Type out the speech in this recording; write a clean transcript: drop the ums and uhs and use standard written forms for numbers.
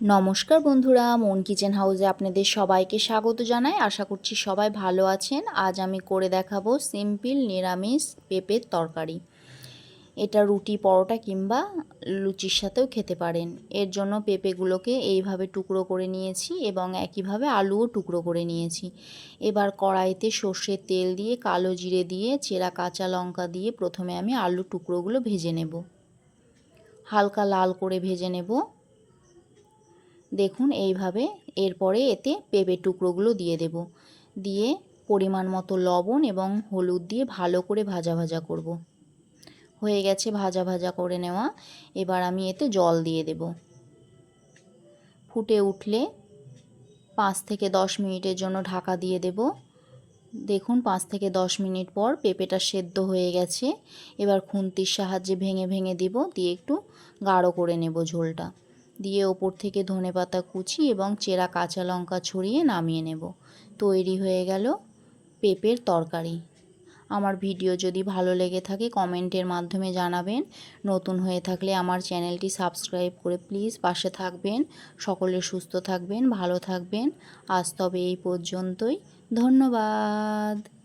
নমস্কার বন্ধুরা, মন কিচেন হাউসে আপনাদের সবাইকে স্বাগত জানাই। আশা করছি সবাই ভালো আছেন। আজ আমি করে দেখাবো সিম্পল নিরামিষ পেঁপের তরকারি। এটা রুটি, পরোটা কিংবা লুচির সাথেও খেতে পারেন। এর জন্য পেঁপেগুলোকে এইভাবে টুকরো করে নিয়েছি এবং একইভাবে আলুও টুকরো করে নিয়েছি। এবার কড়াইতে সর্ষের তেল দিয়ে, কালো জিরে দিয়ে, চেরা কাঁচা লঙ্কা দিয়ে প্রথমে আমি আলু টুকরোগুলো ভেজে নেব। হালকা লাল করে ভেজে নেব। দেখুন এইভাবে। এরপরে এতে পেঁপে টুকরোগুলো দিয়ে দেব। দিয়ে পরিমাণ মতো লবণ এবং হলুদ দিয়ে ভালো করে ভাজা ভাজা করব। হয়ে গেছে ভাজা ভাজা করে নেওয়া। এবার আমি এতে জল দিয়ে দেব। ফুটে উঠলে 5 থেকে 10 মিনিটের জন্য ঢাকা দিয়ে দেব। দেখুন 5 থেকে 10 মিনিট পর পেঁপেটা সেদ্ধ হয়ে গেছে। এবার খুন্তির সাহায্যে ভেঙে ভেঙে দেব, দিয়ে একটু গাঢ় করে নেব ঝোলটা। দিয়ে ওপর থেকে ধনেপাতা কুচি এবং চেরা কাঁচা লঙ্কা ছড়িয়ে নামিয়ে নেব। তৈরি হয়ে গেল পেঁপের তরকারি। আমার ভিডিও যদি ভালো লেগে থাকে কমেন্টের মাধ্যমে জানাবেন। নতুন হয়ে থাকলে আমার চ্যানেলটি সাবস্ক্রাইব করে প্লিজ পাশে থাকবেন। সকলে সুস্থ থাকবেন, ভালো থাকবেন। আজ তবে এই পর্যন্তই। ধন্যবাদ।